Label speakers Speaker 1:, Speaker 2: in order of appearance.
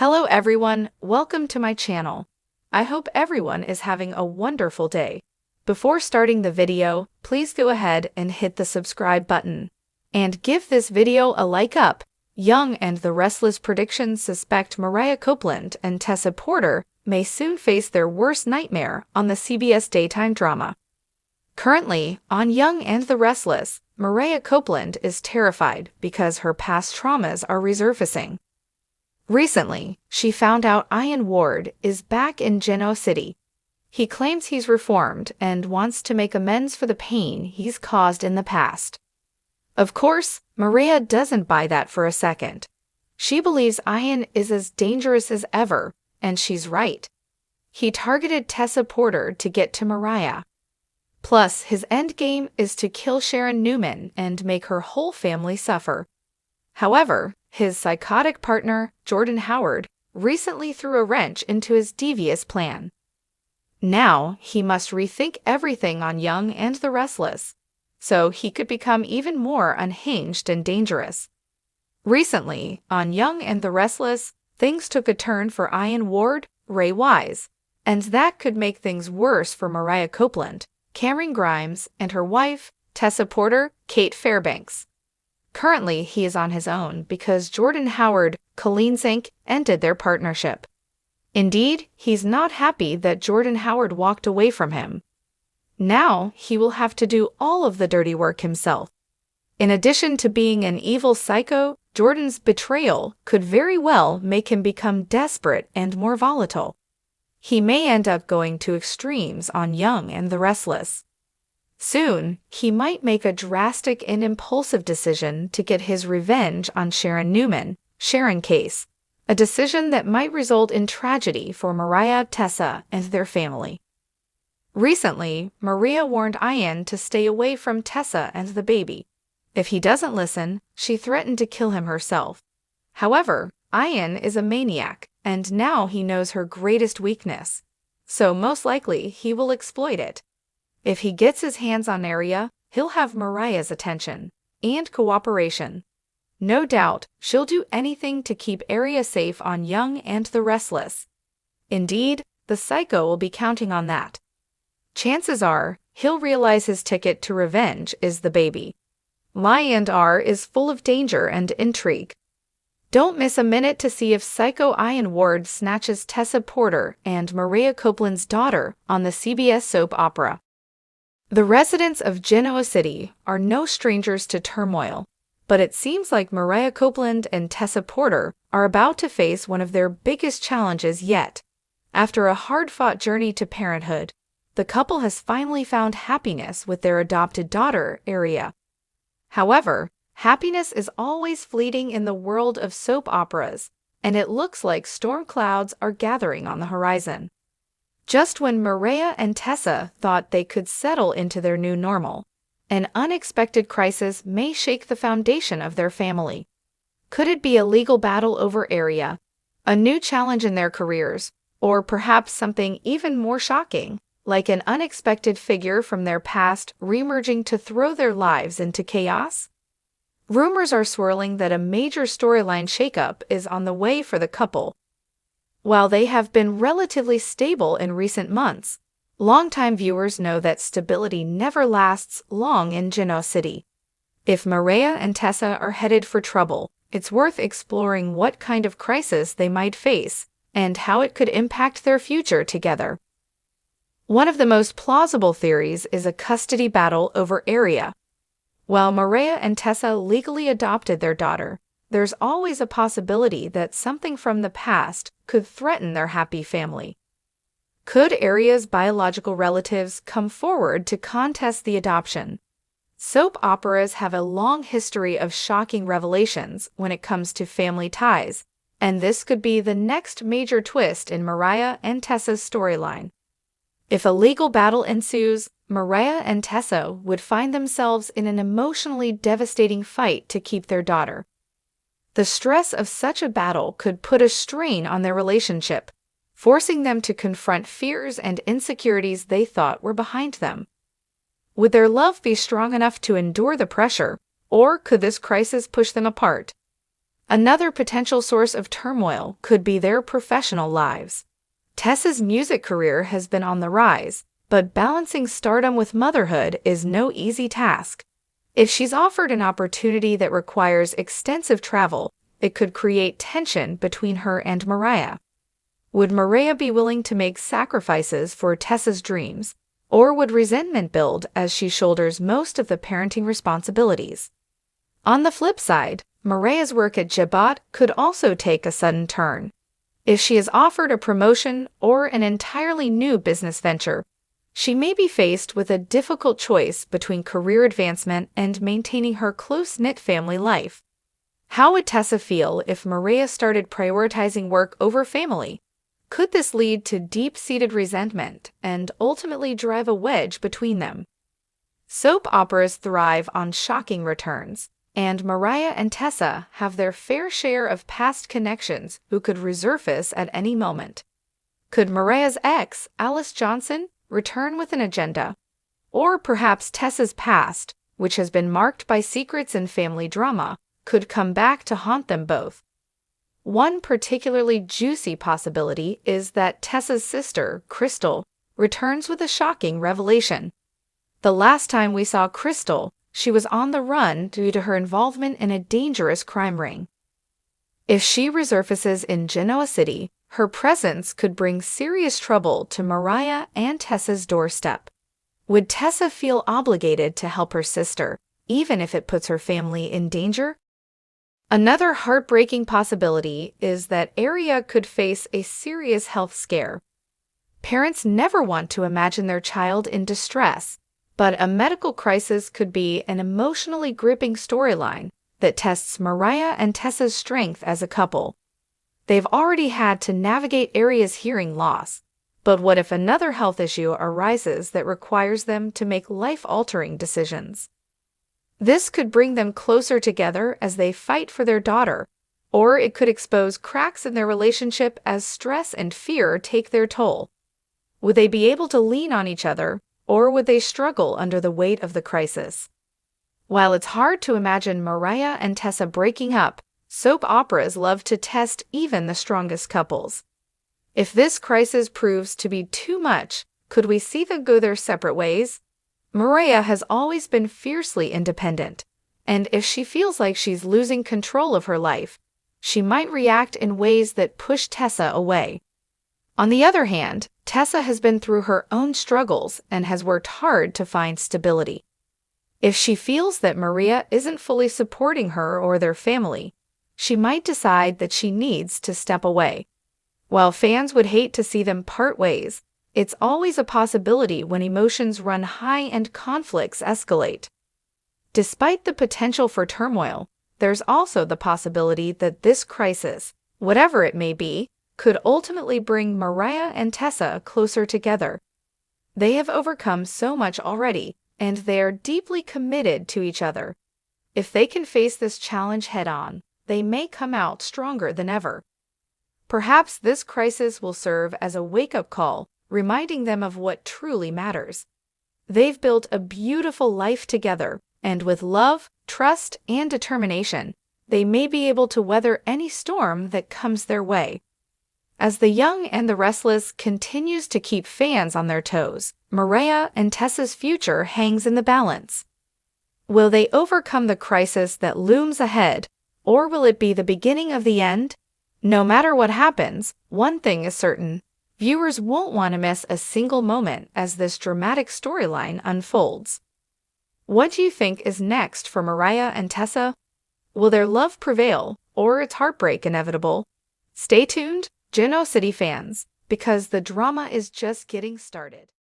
Speaker 1: Hello everyone, welcome to my channel. I hope everyone is having a wonderful day. Before starting the video, please go ahead and hit the subscribe button. And give this video a like up. Young and the Restless predictions suspect Mariah Copeland and Tessa Porter may soon face their worst nightmare on the CBS daytime drama. Currently, on Young and the Restless, Mariah Copeland is terrified because her past traumas are resurfacing. Recently, she found out Ian Ward is back in Genoa City. He claims he's reformed and wants to make amends for the pain he's caused in the past. Of course, Mariah doesn't buy that for a second. She believes Ian is as dangerous as ever, and she's right. He targeted Tessa Porter to get to Mariah. Plus, his endgame is to kill Sharon Newman and make her whole family suffer. However, his psychotic partner, Jordan Howard, recently threw a wrench into his devious plan. Now, he must rethink everything on Young and the Restless, so he could become even more unhinged and dangerous. Recently, on Young and the Restless, things took a turn for Ian Ward, Ray Wise, and that could make things worse for Mariah Copeland, Cameron Grimes, and her wife, Tessa Porter, Kate Fairbanks. Currently, he is on his own because Jordan Howard, Colleen Zink, ended their partnership. Indeed, he's not happy that Jordan Howard walked away from him. Now, he will have to do all of the dirty work himself. In addition to being an evil psycho, Jordan's betrayal could very well make him become desperate and more volatile. He may end up going to extremes on Young and the Restless. Soon, he might make a drastic and impulsive decision to get his revenge on Sharon Newman, Sharon case, a decision that might result in tragedy for Mariah, Tessa, and their family. Recently, Mariah warned Ian to stay away from Tessa and the baby. If he doesn't listen, she threatened to kill him herself. However, Ian is a maniac, and now he knows her greatest weakness, so most likely he will exploit it. If he gets his hands on Mariah, he'll have Mariah's attention and cooperation. No doubt, she'll do anything to keep Mariah safe on Young and the Restless. Indeed, the psycho will be counting on that. Chances are, he'll realize his ticket to revenge is the baby. Y&R is full of danger and intrigue. Don't miss a minute to see if psycho Ian Ward snatches Tessa Porter and Mariah Copeland's daughter on the CBS soap opera. The residents of Genoa City are no strangers to turmoil, but it seems like Mariah Copeland and Tessa Porter are about to face one of their biggest challenges yet. After a hard-fought journey to parenthood, the couple has finally found happiness with their adopted daughter, Mariah. However, happiness is always fleeting in the world of soap operas, and it looks like storm clouds are gathering on the horizon. Just when Mariah and Tessa thought they could settle into their new normal, an unexpected crisis may shake the foundation of their family. Could it be a legal battle over Mariah, a new challenge in their careers, or perhaps something even more shocking, like an unexpected figure from their past reemerging to throw their lives into chaos? Rumors are swirling that a major storyline shakeup is on the way for the couple. While they have been relatively stable in recent months, longtime viewers know that stability never lasts long in Genoa City. If Mariah and Tessa are headed for trouble, it's worth exploring what kind of crisis they might face and how it could impact their future together. One of the most plausible theories is a custody battle over Mariah. While Mariah and Tessa legally adopted their daughter, there's always a possibility that something from the past could threaten their happy family. Could Mariah's biological relatives come forward to contest the adoption? Soap operas have a long history of shocking revelations when it comes to family ties, and this could be the next major twist in Mariah and Tessa's storyline. If a legal battle ensues, Mariah and Tessa would find themselves in an emotionally devastating fight to keep their daughter. The stress of such a battle could put a strain on their relationship, forcing them to confront fears and insecurities they thought were behind them. Would their love be strong enough to endure the pressure, or could this crisis push them apart? Another potential source of turmoil could be their professional lives. Tessa's music career has been on the rise, but balancing stardom with motherhood is no easy task. If she's offered an opportunity that requires extensive travel, it could create tension between her and Mariah. Would Mariah be willing to make sacrifices for Tessa's dreams, or would resentment build as she shoulders most of the parenting responsibilities? On the flip side, Mariah's work at Jabot could also take a sudden turn. If she is offered a promotion or an entirely new business venture, she may be faced with a difficult choice between career advancement and maintaining her close-knit family life. How would Tessa feel if Mariah started prioritizing work over family? Could this lead to deep-seated resentment and ultimately drive a wedge between them? Soap operas thrive on shocking returns, and Mariah and Tessa have their fair share of past connections who could resurface at any moment. Could Mariah's ex, Alice Johnson, return with an agenda? Or perhaps Tessa's past, which has been marked by secrets and family drama, could come back to haunt them both. One particularly juicy possibility is that Tessa's sister, Crystal, returns with a shocking revelation. The last time we saw Crystal, she was on the run due to her involvement in a dangerous crime ring. If she resurfaces in Genoa City, her presence could bring serious trouble to Mariah and Tessa's doorstep. Would Tessa feel obligated to help her sister, even if it puts her family in danger? Another heartbreaking possibility is that Aria could face a serious health scare. Parents never want to imagine their child in distress, but a medical crisis could be an emotionally gripping storyline that tests Mariah and Tessa's strength as a couple. They've already had to navigate Aria's hearing loss, but what if another health issue arises that requires them to make life-altering decisions? This could bring them closer together as they fight for their daughter, or it could expose cracks in their relationship as stress and fear take their toll. Would they be able to lean on each other, or would they struggle under the weight of the crisis? While it's hard to imagine Mariah and Tessa breaking up, soap operas love to test even the strongest couples. If this crisis proves to be too much, could we see them go their separate ways? Mariah has always been fiercely independent, and if she feels like she's losing control of her life, she might react in ways that push Tessa away. On the other hand, Tessa has been through her own struggles and has worked hard to find stability. If she feels that Mariah isn't fully supporting her or their family, she might decide that she needs to step away. While fans would hate to see them part ways, it's always a possibility when emotions run high and conflicts escalate. Despite the potential for turmoil, there's also the possibility that this crisis, whatever it may be, could ultimately bring Mariah and Tessa closer together. They have overcome so much already, and they are deeply committed to each other. If they can face this challenge head-on, they may come out stronger than ever. Perhaps this crisis will serve as a wake-up call, reminding them of what truly matters. They've built a beautiful life together, and with love, trust, and determination, they may be able to weather any storm that comes their way. As The Young and the Restless continues to keep fans on their toes, Mariah and Tessa's future hangs in the balance. Will they overcome the crisis that looms ahead, or will it be the beginning of the end? No matter what happens, one thing is certain: viewers won't want to miss a single moment as this dramatic storyline unfolds. What do you think is next for Mariah and Tessa? Will their love prevail, or is heartbreak inevitable? Stay tuned, Genoa City fans, because the drama is just getting started.